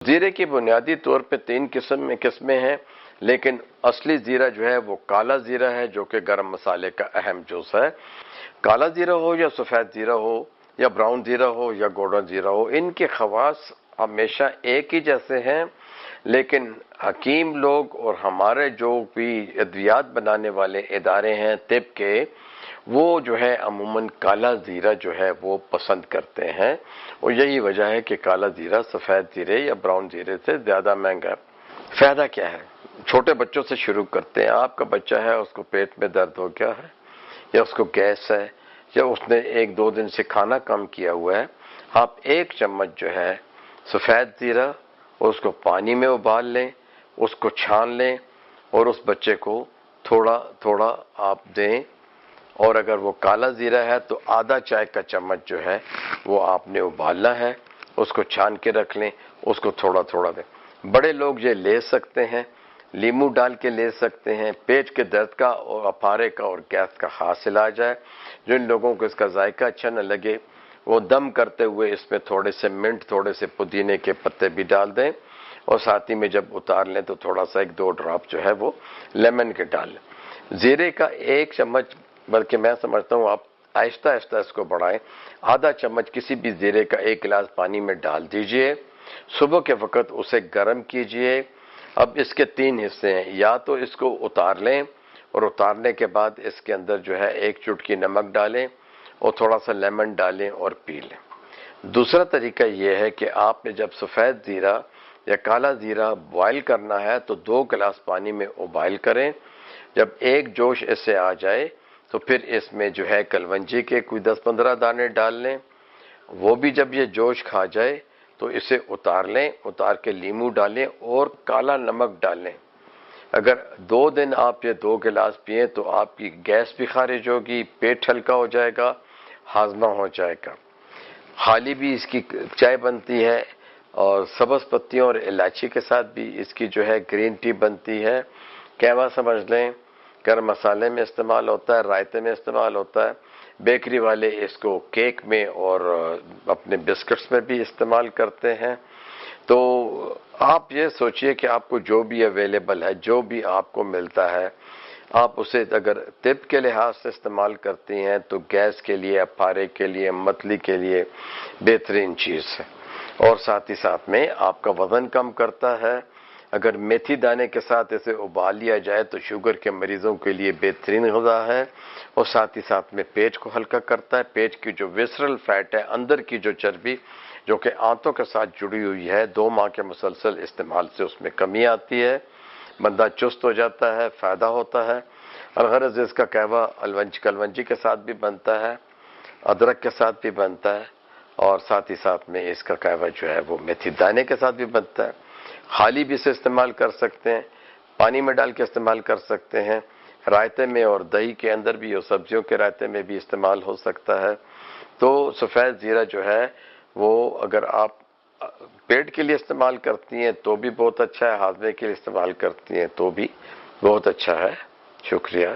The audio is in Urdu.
زیرے کی بنیادی طور پہ 3 قسمیں ہیں، لیکن اصلی زیرہ جو ہے وہ کالا زیرہ ہے، جو کہ گرم مسالے کا اہم جز ہے۔ کالا زیرہ ہو یا سفید زیرہ ہو یا براؤن زیرہ ہو یا گولڈن زیرہ ہو، ان کے خواص ہمیشہ ایک ہی جیسے ہیں، لیکن حکیم لوگ اور ہمارے جو بھی ادویات بنانے والے ادارے ہیں طب کے، وہ جو ہے عموماً کالا زیرہ جو ہے وہ پسند کرتے ہیں، اور یہی وجہ ہے کہ کالا زیرہ سفید زیرے یا براؤن زیرے سے زیادہ مہنگا ہے۔ فائدہ کیا ہے؟ چھوٹے بچوں سے شروع کرتے ہیں۔ آپ کا بچہ ہے، اس کو پیٹ میں درد ہو گیا ہے، یا اس کو گیس ہے، یا اس نے 1-2 دن سے کھانا کم کیا ہوا ہے، آپ 1 چمچ جو ہے سفید زیرہ اور اس کو پانی میں ابال لیں، اس کو چھان لیں، اور اس بچے کو تھوڑا تھوڑا آپ دیں، اور اگر وہ کالا زیرہ ہے تو آدھا چائے کا چمچ جو ہے وہ آپ نے ابالنا ہے، اس کو چھان کے رکھ لیں، اس کو تھوڑا تھوڑا دیں۔ بڑے لوگ یہ لے سکتے ہیں، لیمو ڈال کے لے سکتے ہیں۔ پیٹ کے درد کا اور اپارے کا اور گیس کا خاص علاج ہے۔ جن لوگوں کو اس کا ذائقہ اچھا نہ لگے، وہ دم کرتے ہوئے اس میں تھوڑے سے منٹ، تھوڑے سے پودینے کے پتے بھی ڈال دیں، اور ساتھ ہی میں جب اتار لیں تو تھوڑا سا 1-2 ڈراپ جو ہے وہ لیمن کے ڈال لیں۔ زیرے کا 1 چمچ، بلکہ میں سمجھتا ہوں آپ آہستہ آہستہ اس کو بڑھائیں، آدھا چمچ کسی بھی زیرے کا 1 گلاس پانی میں ڈال دیجئے، صبح کے وقت اسے گرم کیجئے۔ اب اس کے 3 حصے ہیں، یا تو اس کو اتار لیں، اور اتارنے کے بعد اس کے اندر جو ہے 1 چٹکی نمک ڈالیں اور تھوڑا سا لیمن ڈالیں اور پی لیں۔ دوسرا طریقہ یہ ہے کہ آپ نے جب سفید زیرہ یا کالا زیرہ بوائل کرنا ہے تو 2 گلاس پانی میں ابوائل کریں۔ جب 1 جوش اس سے آ جائے تو پھر اس میں جو ہے کلونجی کے کوئی 10-15 دانے ڈال لیں۔ وہ بھی جب یہ جوش کھا جائے تو اسے اتار لیں، اتار کے لیمو ڈالیں اور کالا نمک ڈالیں۔ اگر 2 دن آپ یہ 2 گلاس پئیں تو آپ کی گیس بھی خارج ہوگی، پیٹ ہلکا ہو جائے گا، ہاضمہ ہو جائے گا۔ خالی بھی اس کی چائے بنتی ہے، اور سبز پتیوں اور الائچی کے ساتھ بھی اس کی جو ہے گرین ٹی بنتی ہے۔ قہوہ سمجھ لیں، گرم مسالے میں استعمال ہوتا ہے، رائتے میں استعمال ہوتا ہے۔ بیکری والے اس کو کیک میں اور اپنے بسکٹس میں بھی استعمال کرتے ہیں۔ تو آپ یہ سوچئے کہ آپ کو جو بھی اویلیبل ہے، جو بھی آپ کو ملتا ہے، آپ اسے اگر طب کے لحاظ سے استعمال کرتی ہیں تو گیس کے لیے، اپارے کے لیے، متلی کے لیے بہترین چیز ہے، اور ساتھ ہی ساتھ میں آپ کا وزن کم کرتا ہے۔ اگر میتھی دانے کے ساتھ اسے ابال لیا جائے تو شوگر کے مریضوں کے لیے بہترین غذا ہے، اور ساتھ ہی ساتھ میں پیٹ کو ہلکا کرتا ہے۔ پیٹ کی جو ویسرل فیٹ ہے، اندر کی جو چربی جو کہ آنتوں کے ساتھ جڑی ہوئی ہے، 2 ماہ کے مسلسل استعمال سے اس میں کمی آتی ہے، بندہ چست ہو جاتا ہے، فائدہ ہوتا ہے۔ الغرض اس کا قہوہ کلونجی کے ساتھ بھی بنتا ہے، ادرک کے ساتھ بھی بنتا ہے، اور ساتھ ہی ساتھ میں اس کا قہوہ جو ہے وہ میتھی دانے کے ساتھ بھی بنتا ہے۔ خالی بھی اسے استعمال کر سکتے ہیں، پانی میں ڈال کے استعمال کر سکتے ہیں، رائتے میں اور دہی کے اندر بھی اور سبزیوں کے رائتے میں بھی استعمال ہو سکتا ہے۔ تو سفید زیرہ جو ہے وہ اگر آپ پیٹ کے لیے استعمال کرتی ہیں تو بھی بہت اچھا ہے، ہاضمے کے لیے استعمال کرتی ہیں تو بھی بہت اچھا ہے۔ شکریہ۔